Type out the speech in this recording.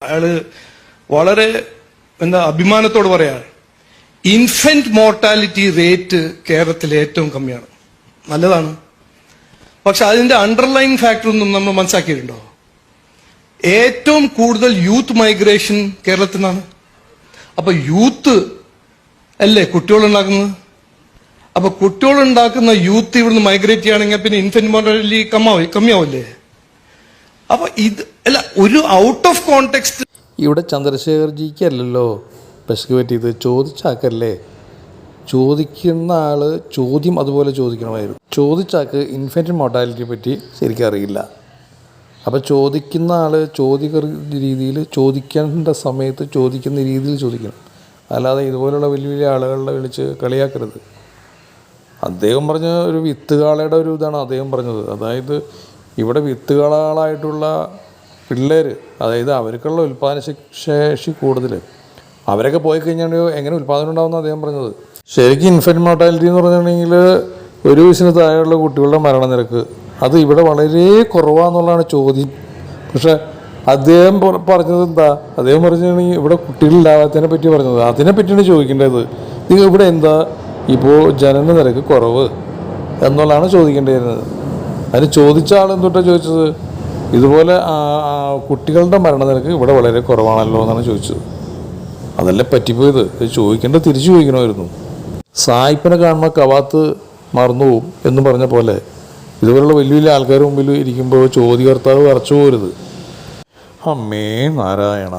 അയാള് വളരെ അഭിമാനത്തോട് പറയാണ്, ഇൻഫന്റ് മോർട്ടാലിറ്റി റേറ്റ് കേരളത്തിൽ ഏറ്റവും കമ്മിയാണ്. നല്ലതാണ്. പക്ഷെ അതിന്റെ അണ്ടർലൈൻ ഫാക്ടർ ഒന്നും നമ്മൾ മനസ്സിലാക്കിയിട്ടുണ്ടോ? ഏറ്റവും കൂടുതൽ യൂത്ത് മൈഗ്രേഷൻ കേരളത്തിൽ നിന്നാണ്. അപ്പൊ യൂത്ത് അല്ലേ കുട്ടികളുണ്ടാക്കുന്നത്? അപ്പൊ കുട്ടികളുണ്ടാക്കുന്ന യൂത്ത് ഇവിടുന്ന് മൈഗ്രേറ്റ് ചെയ്യുകയാണെങ്കിൽ പിന്നെ ഇൻഫന്റ് മോർട്ടാലിറ്റി കമ്മിയാവില്ലേ? അപ്പൊ ഇത് അല്ല, ഒരു ഔട്ട് ഓഫ് കോണ്ടെക്സ്റ്റ്. ഇവിടെ ചന്ദ്രശേഖർജിക്ക് അല്ലല്ലോ പെശക് പറ്റിയത്, ചോദിച്ചാക്കല്ലേ. ചോദിക്കുന്ന ആൾ ചോദ്യം അതുപോലെ ചോദിക്കണമായിരുന്നു. ചോദിച്ചാക്ക് ഇൻഫൻറ്റ് മോർട്ടാലിറ്റിയെ പറ്റി ശരിക്കും അറിയില്ല. അപ്പോൾ ചോദിക്കുന്ന ആൾ രീതിയിൽ ചോദിക്കേണ്ട സമയത്ത് ചോദിക്കുന്ന രീതിയിൽ ചോദിക്കണം. അല്ലാതെ ഇതുപോലുള്ള വലിയ വലിയ ആളുകളെ വിളിച്ച് കളിയാക്കരുത്. അദ്ദേഹം പറഞ്ഞ ഒരു വിത്തുകാളയുടെ ഒരു ഇതാണ് അദ്ദേഹം പറഞ്ഞത്. അതായത് ഇവിടെ വിത്തുകാളായിട്ടുള്ള പിള്ളേർ, അതായത് അവർക്കുള്ള ഉൽപ്പാദനശേഷി കൂടുതൽ, അവരൊക്കെ പോയി കഴിഞ്ഞാൽ എങ്ങനെ ഉൽപ്പാദനം ഉണ്ടാകുമെന്ന് അദ്ദേഹം പറഞ്ഞത്. ശരിക്കും ഇൻഫൻറ്റ് മോർട്ടാലിറ്റി എന്ന് പറഞ്ഞിട്ടുണ്ടെങ്കിൽ ഒരു വയസ്സിന് താഴെയുള്ള കുട്ടികളുടെ മരണനിരക്ക് അത് ഇവിടെ വളരെ കുറവാന്നുള്ളതാണ് ചോദ്യം. പക്ഷേ അദ്ദേഹം പറഞ്ഞത് എന്താ? അദ്ദേഹം പറഞ്ഞിട്ടുണ്ടെങ്കിൽ ഇവിടെ കുട്ടികളില്ലാത്തതിനെ പറ്റി പറഞ്ഞത്. അതിനെ പറ്റിയാണ് ചോദിക്കേണ്ടത്. നിങ്ങൾ ഇവിടെ എന്താ ഇപ്പോൾ ജനന നിരക്ക് കുറവ് എന്നുള്ളതാണ് ചോദിക്കേണ്ടിയിരുന്നത്. അതിന് ചോദിച്ച ആളെന്തൊട്ടാണ് ചോദിച്ചത്? ഇതുപോലെ കുട്ടികളുടെ മരണനിരക്ക് ഇവിടെ വളരെ കുറവാണല്ലോ എന്നാണ് ചോദിച്ചത്. അതല്ലേ പറ്റിപ്പോയത്. ചോദിക്കേണ്ടത് തിരിച്ചു ചോദിക്കണമായിരുന്നു. സായിപ്പിനെ കാണുമ്പോൾ കവാത്ത് മറന്നുപോകും എന്ന് പറഞ്ഞ പോലെ ഇതുപോലുള്ള വലിയ വലിയ ആൾക്കാർ മുമ്പിൽ ഇരിക്കുമ്പോൾ ചോദ്യകർത്താവ് വരച്ചു പോരുത്. അമ്മേ നാരായണ.